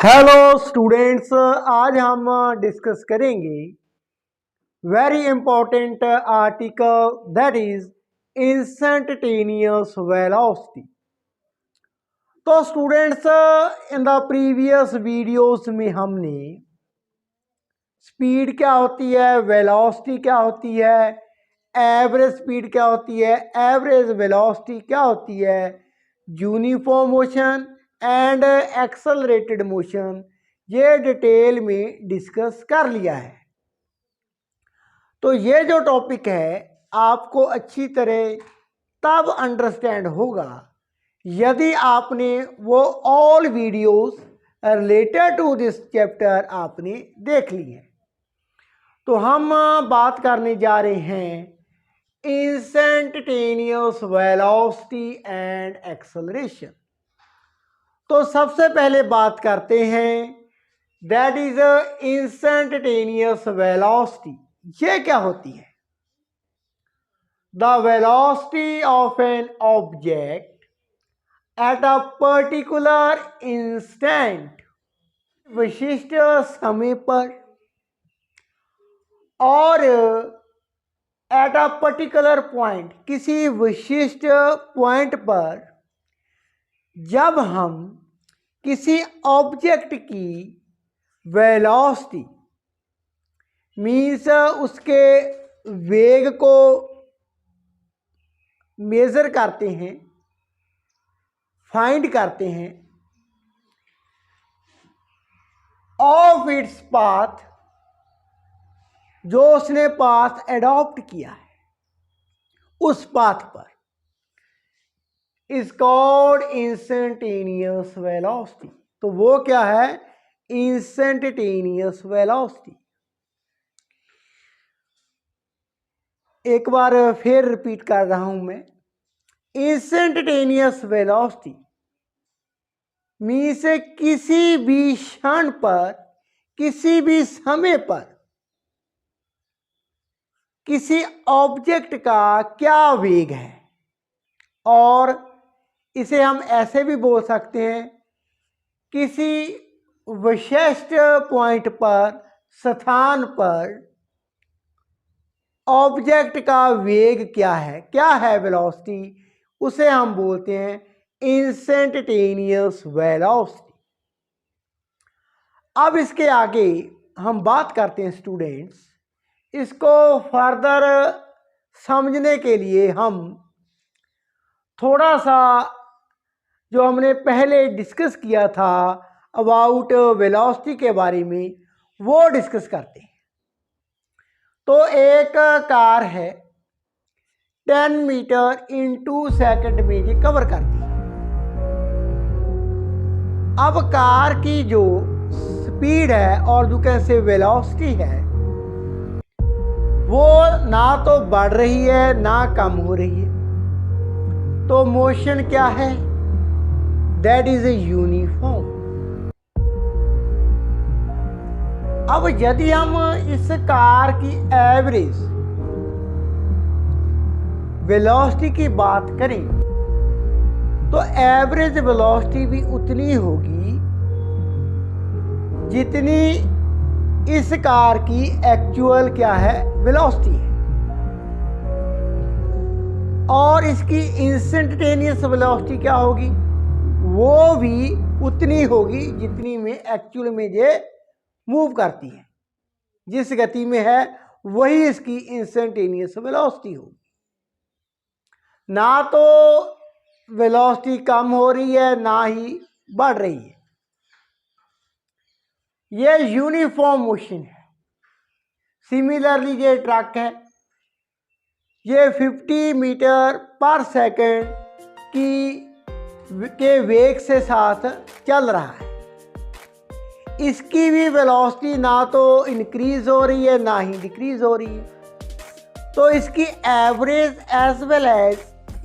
Hello students, आज हम discuss करेंगे very important article that is instantaneous velocity. तो students, in the previous videos में हमने स्पीड क्या होती है, वेलोसिटी क्या होती है, एवरेज स्पीड क्या होती है, एवरेज वेलोसिटी क्या होती है, uniform motion and accelerated motion, ये डिटेल में डिस्कस कर लिया है। तो ये जो टॉपिक है आपको अच्छी तरह तब अंडरस्टैंड होगा यदि आपने वो all videos related to this chapter आपने देख ली है। तो हम बात करने जा रहे हैं इंस्टेंटेनियस वेलोसिटी एंड एक्सेलरेशन। तो सबसे पहले बात करते हैं दैट इज इंस्टेंटेनियस वेलोसिटी। ये क्या होती है? The velocity of an object at a particular instant, विशिष्ट समय पर और एट अ पर्टिकुलर पॉइंट, किसी विशिष्ट पॉइंट पर जब हम किसी ऑब्जेक्ट की वेलोसिटी मीन्स उसके वेग को मेज़र करते हैं, फाइंड करते हैं ऑफ इट्स पाथ, जो उसने पाथ एडॉप्ट किया है उस पाथ पर, इज कॉल्ड इंस्टेंटेनियस वेलोसिटी। तो वो क्या है? Instantaneous velocity. एक बार फिर रिपीट कर रहा हूं मैं, इंस्टेंटेनियस वेलोसिटी मीन्स किसी भी क्षण पर, किसी भी समय पर किसी ऑब्जेक्ट का क्या वेग है। और इसे हम ऐसे भी बोल सकते हैं, किसी विशिष्ट पॉइंट पर, स्थान पर ऑब्जेक्ट का वेग क्या है वेलोसिटी, उसे हम बोलते हैं इंस्टेंटेनियस वेलोसिटी। अब इसके आगे हम बात करते हैं स्टूडेंट्स, इसको फर्दर समझने के लिए हम थोड़ा सा जो हमने पहले डिस्कस किया था अबाउट वेलोसिटी के बारे में वो डिस्कस करते हैं। तो एक कार है 10 मीटर इन 2 सेकंड में ये कवर करती है। अब कार की जो स्पीड है और जो कैसे वेलोसिटी है वो ना तो बढ़ रही है ना कम हो रही है। तो मोशन क्या है? That is a uniform. अब यदि हम इस कार की एवरेज वेलोसिटी की बात करें तो एवरेज वेलोसिटी भी उतनी होगी जितनी इस कार की एक्चुअल क्या है वेलोसिटी है, और इसकी इंस्टेंटेनियस वेलोसिटी क्या होगी? वो भी उतनी होगी जितनी में एक्चुअल में ये मूव करती है। जिस गति में है वही इसकी इंस्टेंटेनियस वेलोसिटी होगी। ना तो वेलोसिटी कम हो रही है ना ही बढ़ रही है। ये यूनिफॉर्म मोशन है। सिमिलरली ये ट्रक है, ये 50 मीटर पर सेकंड के वेग से साथ चल रहा है। इसकी भी वेलोसिटी ना तो इंक्रीज हो रही है ना ही डिक्रीज हो रही है। तो इसकी एवरेज एज वेल एज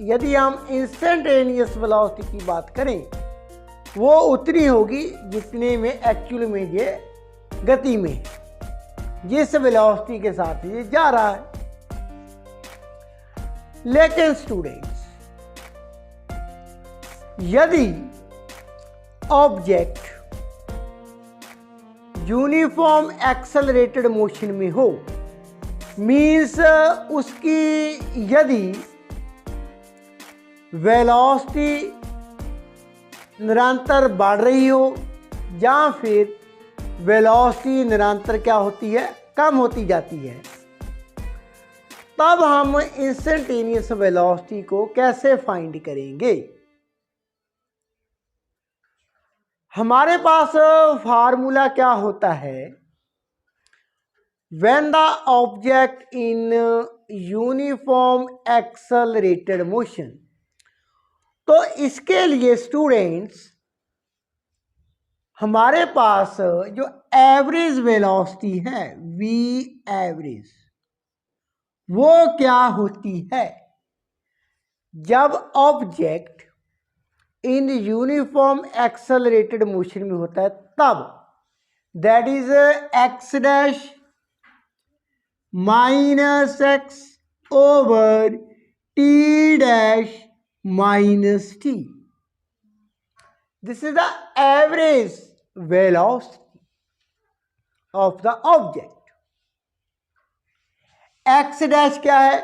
यदि हम इंस्टेंटेनियस वेलोसिटी की बात करें वो उतनी होगी जितने में एक्चुअल में ये गति में जिस वेलोसिटी के साथ ये जा रहा है। लेकिन स्टूडेंट्स, यदि ऑब्जेक्ट यूनिफॉर्म एक्सेलरेटेड मोशन में हो, मीन्स उसकी यदि वेलोसिटी निरंतर बढ़ रही हो या फिर वेलोसिटी निरंतर क्या होती है, कम होती जाती है, तब हम इंस्टेंटेनियस वेलोसिटी को कैसे फाइंड करेंगे। हमारे पास फार्मूला क्या होता है, when the object in uniform accelerated motion. तो इसके लिए स्टूडेंट्स हमारे पास जो एवरेज वेलोसिटी है v एवरेज, वो क्या होती है, जब object in uniform accelerated motion में होता है तब, that is x dash minus x over t dash minus t. This is the average velocity of the object. X dash क्या है,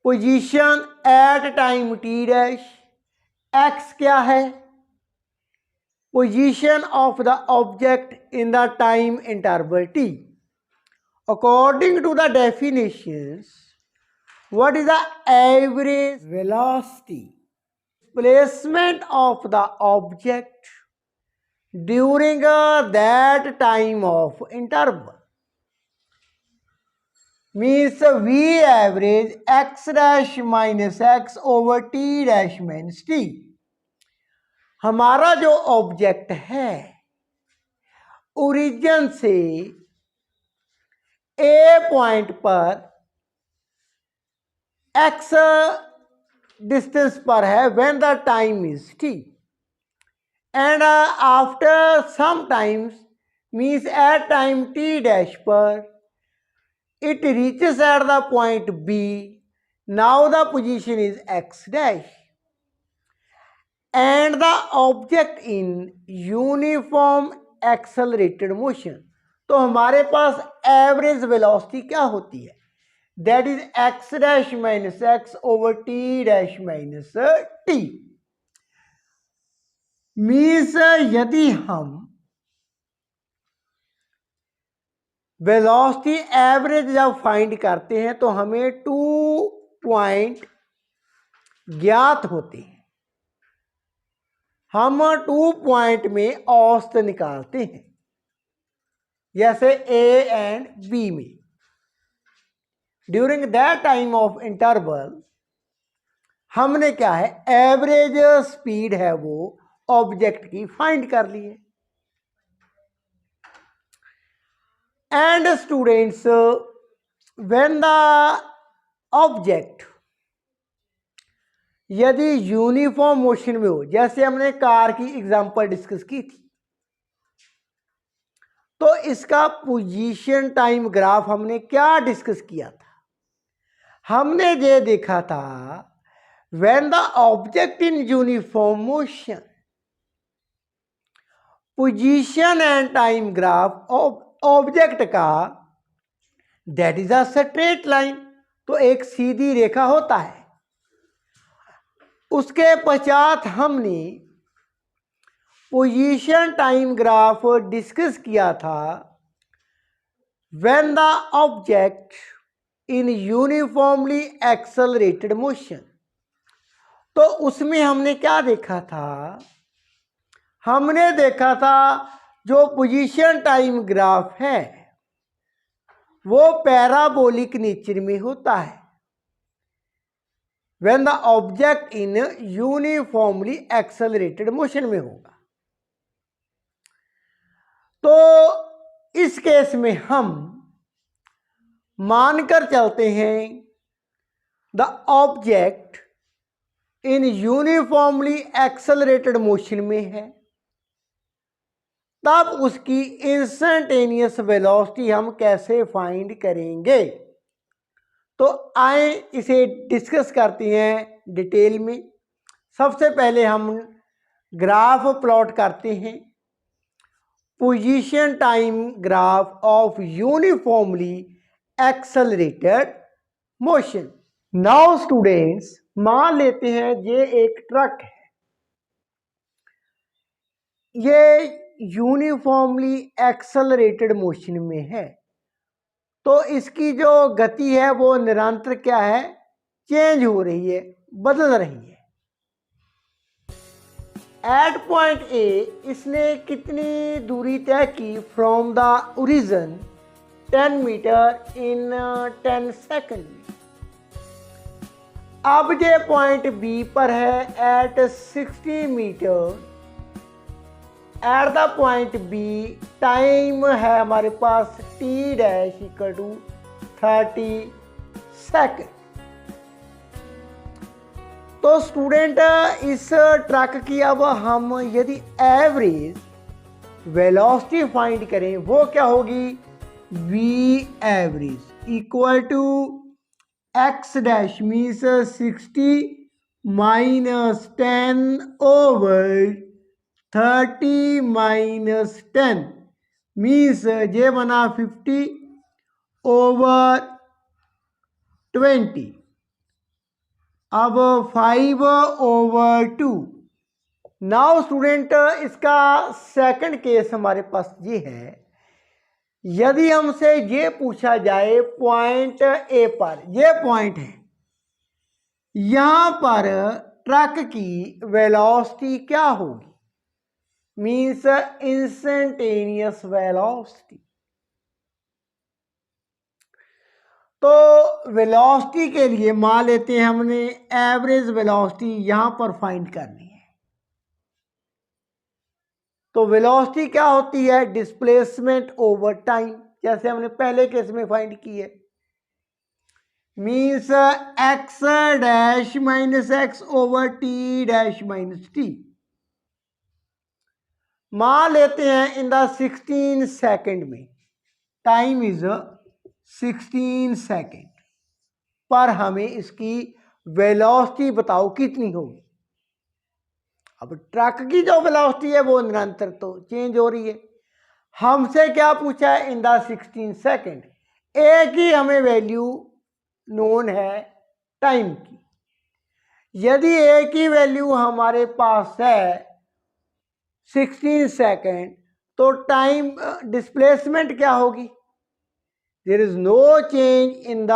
position at time t dash. X क्या है, position of the object in the time interval t. According to the definitions, what is the average velocity displacement of the object during that time of interval, means v average x dash minus x over t dash minus t। हमारा जो object है origin से ए point पर x distance पर है when the time is t, and after some times, means at time t dash पर it reaches at the point B. Now the position is x dash and the object in uniform accelerated motion। तो हमारे पास average velocity क्या होती है, that is x dash minus x over t dash minus t। Means यदि हम velocity average जब find करते हैं तो हमें 2 पॉइंट ज्ञात होते हैं। हम 2 पॉइंट में औसत निकालते हैं, जैसे A एंड B में। During that time of interval हमने क्या है, एवरेज स्पीड है वो ऑब्जेक्ट की फाइंड कर ली है। And students, when the object यदि यूनिफॉर्म मोशन में हो, जैसे हमने कार की एग्जांपल डिस्कस की थी, तो इसका पोजीशन टाइम ग्राफ हमने क्या डिस्कस किया था, हमने ये देखा था when the object in uniform motion, position and time graph object का that is a straight line. तो एक सीधी रेखा होता है। उसके पश्चात हमने पोजीशन टाइम ग्राफ डिस्कस किया था when the object in uniformly accelerated motion. तो उसमें हमने क्या देखा था, हमने देखा था जो पोजीशन टाइम ग्राफ है वो पैराबोलिक नेचर में होता है when the object in uniformly accelerated motion में होगा। तो इस केस में हम मानकर चलते हैं the object in uniformly accelerated motion में है, तब उसकी इंस्टेंटेनियस वेलोसिटी हम कैसे फाइंड करेंगे। तो आए इसे डिस्कस करते हैं डिटेल में। सबसे पहले हम ग्राफ प्लॉट करते हैं। Position time graph of uniformly accelerated motion. Now students, मान लेते हैं ये एक ट्रक है, ये यूनिफॉर्मली एक्सेलरेटेड मोशन में है, तो इसकी जो गति है वो निरंतर क्या है, चेंज हो रही है, बदल रही है। एट पॉइंट ए इसने कितनी दूरी तय की from the origin 10 meter in 10 second में। अब ये पॉइंट बी पर है at 60 meter. At the point B time है हमारे पास T dash equal to 30 second. तो स्टूडेंट इस ट्रक की अब हम यदि एवरेज वेलोसिटी फाइंड करें वो क्या होगी, v average equal to x dash means 60 minus 10 over 30 minus 10 means ये बना 50 ओवर 20। अब 5 ओवर 2। नाउ स्टूडेंट इसका सेकंड केस हमारे पास ये है, यदि हमसे ये पूछा जाए पॉइंट ए पर, ये पॉइंट है, यहां पर ट्रक की वेलोसिटी क्या होगी, मीन्स इंस्टेंटेनियस वेलोसिटी। तो वेलोसिटी के लिए मान लेते हैं हमने एवरेज वेलोसिटी यहां पर फाइंड करनी है। तो वेलोसिटी क्या होती है, डिस्प्लेसमेंट ओवर टाइम, जैसे हमने पहले केस में फाइंड की है, means x dash minus x over t dash minus T. मान लेते हैं इन द 16 सेकेंड में, टाइम इज 16 सेकेंड पर हमें इसकी वेलोसिटी बताओ कितनी होगी। अब ट्रक की जो वेलोसिटी है वो निरंतर तो चेंज हो रही है, हमसे क्या पूछा है, इन द 16 सेकेंड। एक ही हमें वैल्यू नोन है टाइम की। यदि एक ही वैल्यू हमारे पास है 16 सेकेंड, तो टाइम डिस्प्लेसमेंट क्या होगी, there is no change in the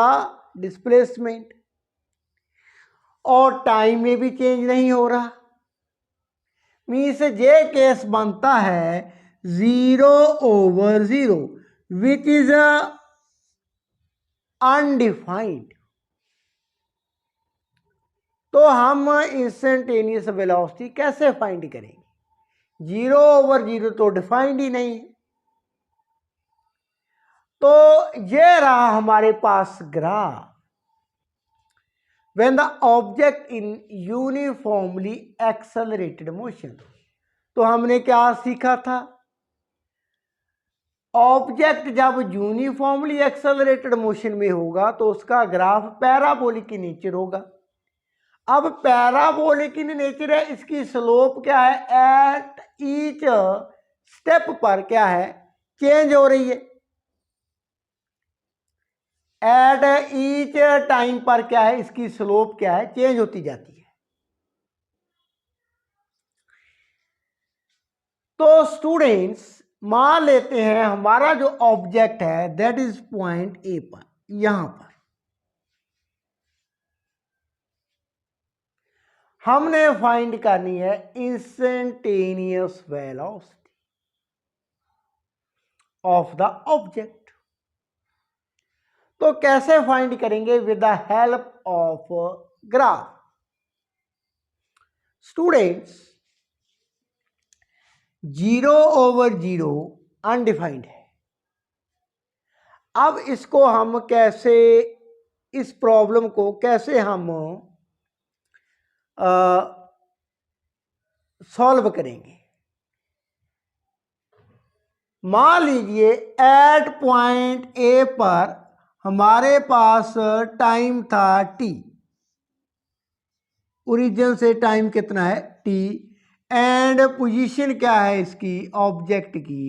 displacement, और टाइम में भी चेंज नहीं हो रहा, मीन्स ये केस बनता है 0 ओवर 0 विच इज अनडिफाइंड। तो हम इंस्टेंटेनियस वेलोसिटी कैसे फाइंड करेंगे, 0 ओवर 0 तो डिफाइंड ही नहीं है। तो ये रहा हमारे पास graph when the object in uniformly accelerated motion। तो हमने क्या सीखा था, ऑब्जेक्ट जब यूनिफॉर्मली एक्सेलरेटेड मोशन में होगा तो उसका ग्राफ पैराबोलिक इन नेचर होगा। अब पैराबोलिक इन नेचर है, इसकी स्लोप क्या है, एट ईच स्टेप पर क्या है, चेंज हो रही है, एट ईच टाइम पर क्या है, इसकी स्लोप क्या है, चेंज होती जाती है। तो स्टूडेंट्स मान लेते हैं हमारा जो ऑब्जेक्ट है दैट इज पॉइंट ए पर, यहां पर हमने फाइंड करनी है instantaneous velocity of the object. तो कैसे फाइंड करेंगे, with the help of graph. Students 0 over 0 undefined है। अब इसको हम कैसे, इस प्रॉब्लम को कैसे हम सॉल्व करेंगे। मान लीजिए एट पॉइंट ए पर हमारे पास टाइम था टी, ओरिजिन से टाइम कितना है टी, एंड पोजीशन क्या है इसकी ऑब्जेक्ट की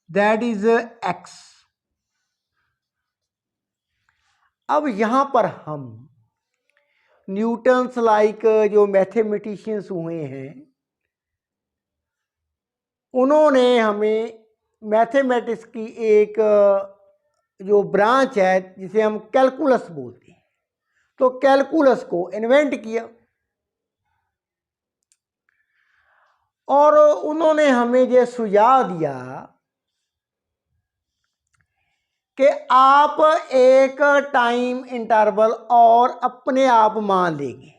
दैट इज x। अब यहां पर हम न्यूटन्स लाइक जो मैथमेटिशियंस हुए हैं उन्होंने हमें मैथमेटिक्स की एक जो ब्रांच है जिसे हम कैलकुलस बोलते हैं, तो कैलकुलस को इन्वेंट किया और उन्होंने हमें ये सुझाव दिया कि आप एक टाइम इंटरवल और अपने आप मान लेंगे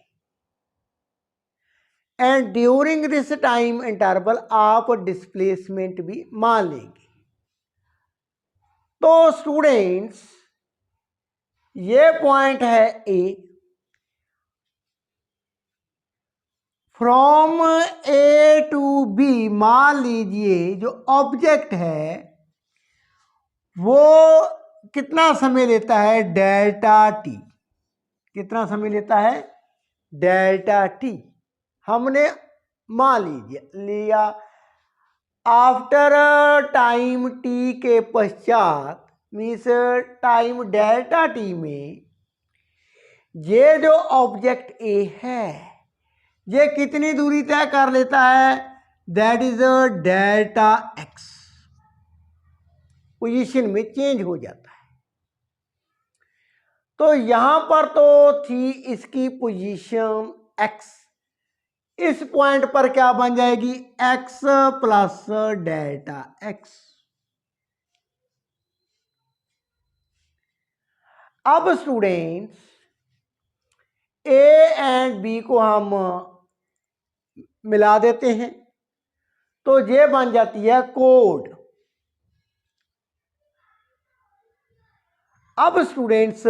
and during this time interval आप डिस्प्लेसमेंट भी मान लेंगे। तो स्टूडेंट्स ये पॉइंट है ए। फ्रॉम ए टू बी मान लीजिए जो ऑब्जेक्ट है वो कितना समय लेता है, डेल्टा टी। कितना समय लेता है, डेल्टा टी। हमने मान लीजिए लिया आफ्टर टाइम टी के पश्चात मीन्स टाइम डेल्टा टी में ये जो ऑब्जेक्ट ए है ये कितनी दूरी तय कर लेता है, that is delta x. Position में चेंज हो जाता है। तो यहां पर तो थी इसकी पोजीशन एक्स, इस पॉइंट पर क्या बन जाएगी, एक्स प्लस डेल्टा एक्स। अब स्टूडेंट्स ए एंड बी को हम मिला देते हैं तो ये बन जाती है कोड। अब स्टूडेंट्स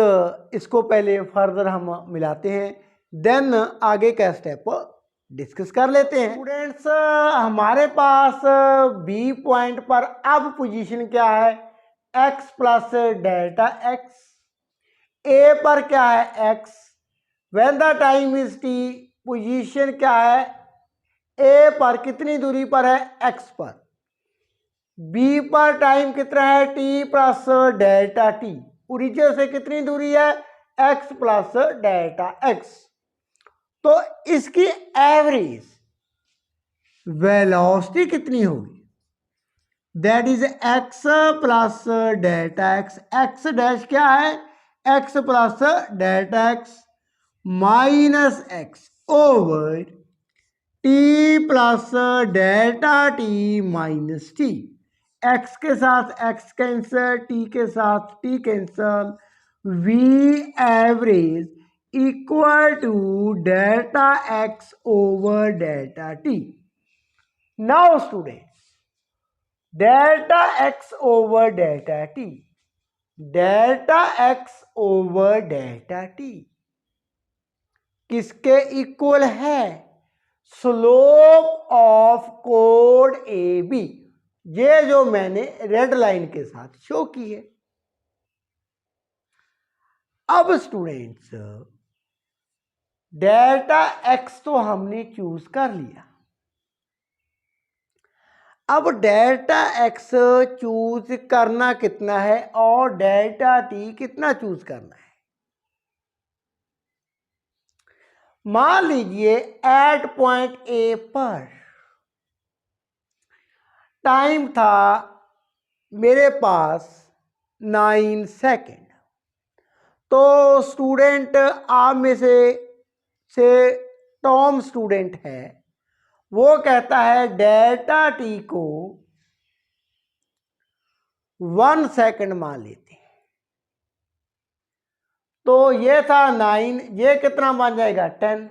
इसको पहले फर्दर हम मिलाते हैं, देन आगे का स्टेप डिस्कस कर लेते हैं। स्टूडेंट्स हमारे पास बी पॉइंट पर अब पोजीशन क्या है, x प्लस डेल्टा एक्स। ए पर क्या है, x। When the time is t, position क्या है, ए पर कितनी दूरी पर है, x पर। बी पर टाइम कितना है, t plus delta T. Origin से कितनी दूरी है, x प्लस डेल्टा एक्स। तो इसकी एवरेज वेलोसिटी कितनी होगी, that is x plus delta x. X dash क्या है, x plus delta x minus x over t plus delta t minus t. X के साथ एक्स कैंसल, टी के साथ t cancel, v average equal to delta x over delta t. Now students delta x over delta t, delta x over delta t किसके इक्वल है, slope of कोड A B, ये जो मैंने रेड लाइन के साथ शो की है। अब स्टूडेंट्स डेल्टा एक्स तो हमने चूज कर लिया, अब डेल्टा एक्स चूज करना कितना है और डेल्टा टी कितना चूज करना है। मान लीजिए एट पॉइंट ए पर टाइम था मेरे पास 9 सेकेंड। तो स्टूडेंट आप में से टॉम स्टूडेंट है, वो कहता है डेल्टा टी को 1 सेकेंड मान लेते हैं। तो ये था 9, ये कितना बन जाएगा 10।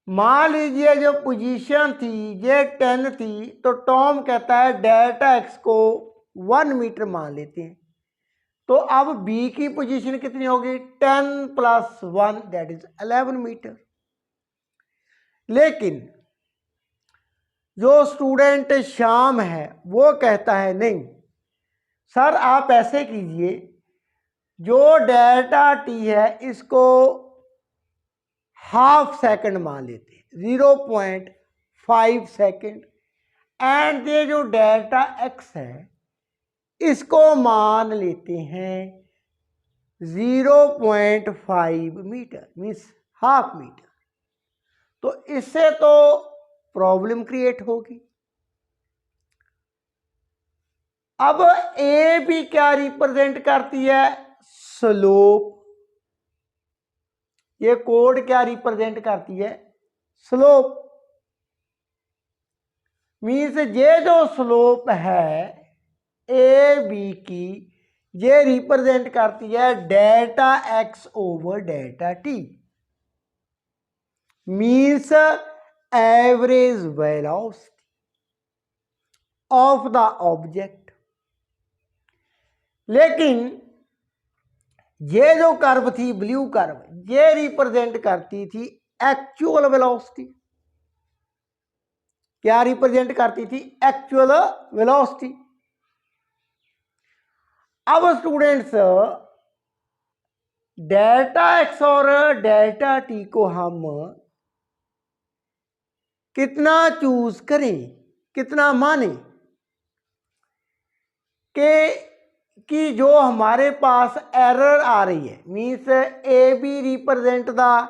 मान लीजिए जो पोजीशन थी ये 10 थी, तो टॉम कहता है डेल्टा एक्स को 1 मीटर मान लेते हैं। तो अब बी की पोजीशन कितनी होगी, 10 प्लस 1 दैट इज 11 मीटर। लेकिन जो स्टूडेंट श्याम है वो कहता है नहीं सर आप ऐसे कीजिए, जो डेल्टा टी है इसको हाफ सेकंड मान लेते हैं, 0.5 सेकंड एंड ये जो डेल्टा एक्स है इसको मान लेते हैं 0.5 मीटर मीन्स हाफ मीटर। तो इससे तो प्रॉब्लम क्रिएट होगी। अब ए भी क्या रिप्रेजेंट करती है? स्लोप। ये कोड क्या रिप्रेजेंट करती है? स्लोप। मीन्स ये जो स्लोप है ए बी की, ये रिप्रेजेंट करती है delta x over delta T, means average velocity of the object. लेकिन ये जो कर्व थी ब्लू कर्व, ये रिप्रेजेंट करती थी एक्चुअल वेलोसिटी। क्या रिप्रेजेंट करती थी? Actual velocity. अब स्टूडेंट्स डेल्टा एक्स और डेल्टा टी को हम कितना चूज करें, कितना माने कि जो हमारे पास एरर आ रही है, means A B represent the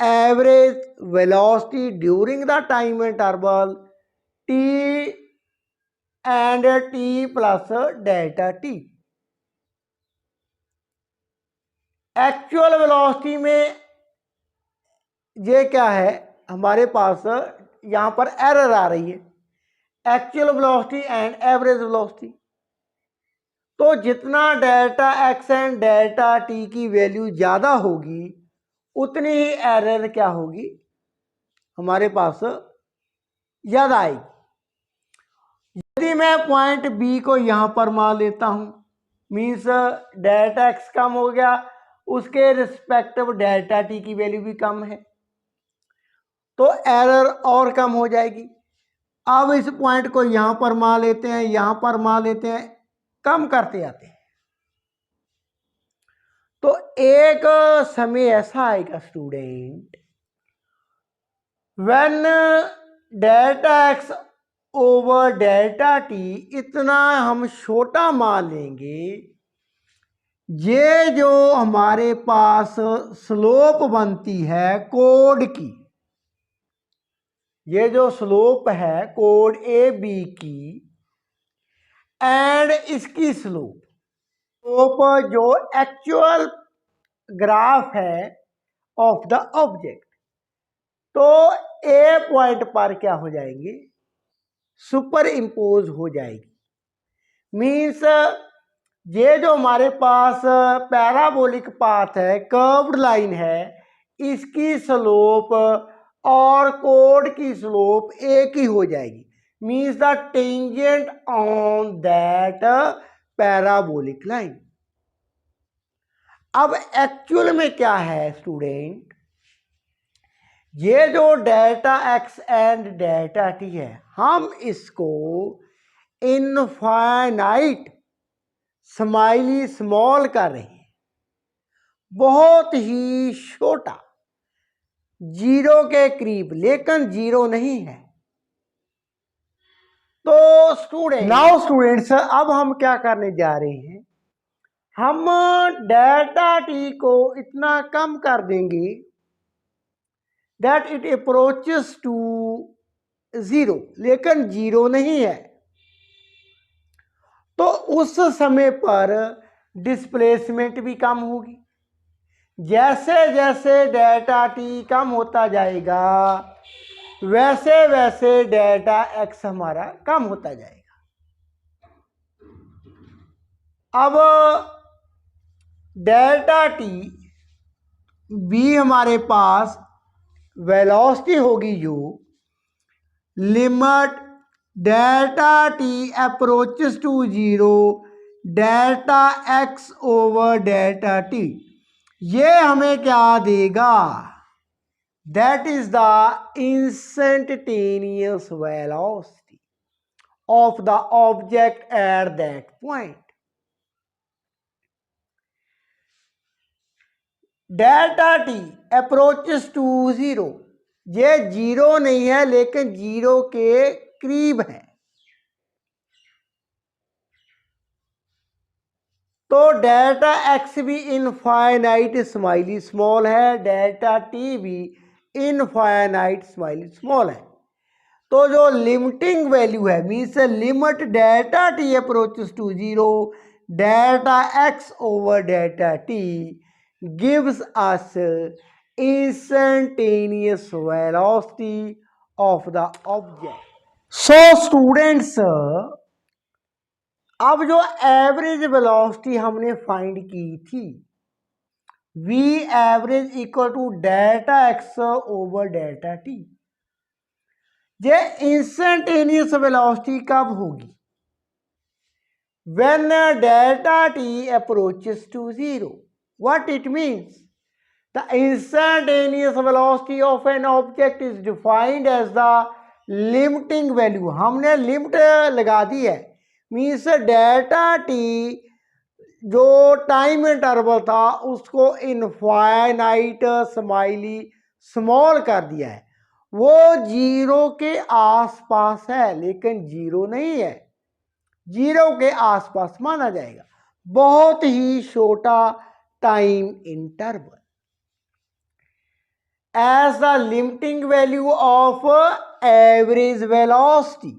average velocity during the time interval t and t plus delta t. Actual velocity में ये क्या है, हमारे पास यहां पर एरर आ रही है, actual velocity and average velocity. तो जितना delta x and delta T की वैल्यू ज़्यादा होगी उतनी ही एरर क्या होगी, हमारे पास ज़्यादा आएगी। यदि मैं पॉइंट बी को यहाँ पर मान लेता हूँ, मीन्स डेल्टा एक्स कम हो गया, उसके रिस्पेक्टिव डेल्टा टी की वैल्यू भी कम है, तो एरर और कम हो जाएगी। अब इस पॉइंट को यहाँ पर मान लेते हैं, यहाँ पर मान लेते हैं, कम करते आते हैं। तो एक समय ऐसा आएगा student, when delta x over delta T इतना हम छोटा मान लेंगे, ये जो हमारे पास स्लोप बनती है कोड की, ये जो स्लोप है कोड ए बी की एंड इसकी स्लोप जो एक्चुअल ग्राफ है ऑफ द ऑब्जेक्ट, तो ए पॉइंट पर क्या हो जाएंगे, सुपर इम्पोज हो जाएगी। मीन्स ये जो हमारे पास पैराबोलिक पाथ है, कर्व्ड लाइन है, इसकी स्लोप और कोड की स्लोप एक ही हो जाएगी। Means the tangent on that parabolic line. अब एक्चुअल में क्या है स्टूडेंट, ये जो delta x and delta T है, हम इसको इनफाइनाइट स्माइली स्मॉल कर रहे हैं, बहुत ही छोटा, जीरो के करीब, लेकिन जीरो नहीं है। तो स्टूडेंट्स अब हम क्या करने जा रहे हैं, हम डेल्टा टी को इतना कम कर देंगे that it approaches to zero, लेकिन जीरो नहीं है। तो उस समय पर डिस्प्लेसमेंट भी कम होगी। जैसे जैसे डेल्टा टी कम होता जाएगा वैसे वैसे डेल्टा एक्स हमारा कम होता जाएगा। अब डेल्टा टी बी हमारे पास वेलोसिटी होगी जो limit delta t approaches to zero delta x over delta t, ये हमें क्या देगा, that is the instantaneous velocity of the object at that point. Delta t approaches to zero, ये zero नहीं है लेकिन जीरो के करीब है। तो डेल्टा एक्स भी इनफाइनाइट स्माइली स्मॉल है, डेल्टा टी भी इनफाइनाइट स्माइली स्मॉल है। तो जो लिमिटिंग वैल्यू है means limit delta t approaches to zero, delta x over delta T gives us instantaneous velocity of the object. So students, अब जो average velocity हमने find की थी v average equal to delta x over delta t, ये instantaneous velocity कब होगी? when delta t approaches to zero. What it means? The instantaneous velocity of an object is defined as the limiting value. हमने limit लगा दी है, means delta T जो time interval था उसको infinite smiley small कर दिया है। वो जीरो के आसपास है लेकिन जीरो नहीं है, जीरो के आसपास माना जाएगा, बहुत ही छोटा time interval. as the limiting value of average velocity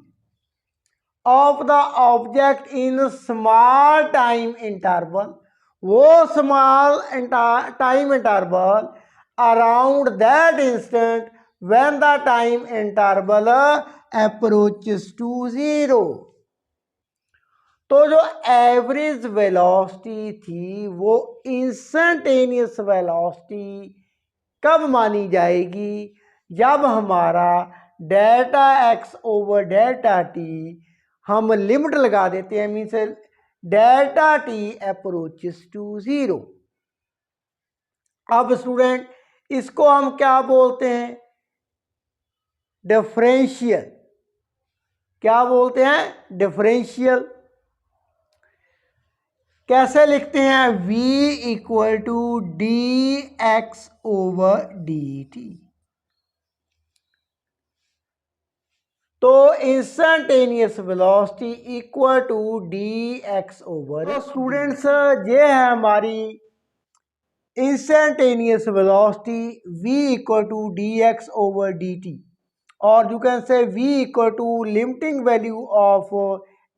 of the object in small time interval, वो small time interval around that instant when the time interval approaches to zero. तो जो एवरेज वेलोसिटी थी वो instantaneous velocity कब मानी जाएगी? जब हमारा delta x over delta t हम लिमिट लगा देते हैं, means delta t approaches to zero. अब स्टूडेंट इसको हम क्या बोलते हैं? डिफरेंशियल। क्या बोलते हैं? डिफरेंशियल। कैसे लिखते हैं? v equal to D X over D T. तो instantaneous velocity equal to D X over. तो स्टूडेंट्स ये है हमारी instantaneous velocity v equal to D X over D T, और you can say v equal to limiting value of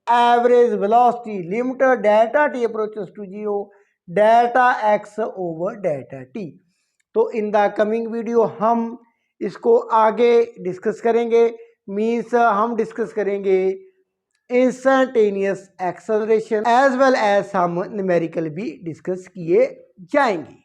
average velocity limit delta t approaches to zero, delta x over delta t। तो in the coming video हम इसको आगे discuss करेंगे, means हम discuss करेंगे instantaneous acceleration as well as हम numerical भी discuss किए जाएंगे।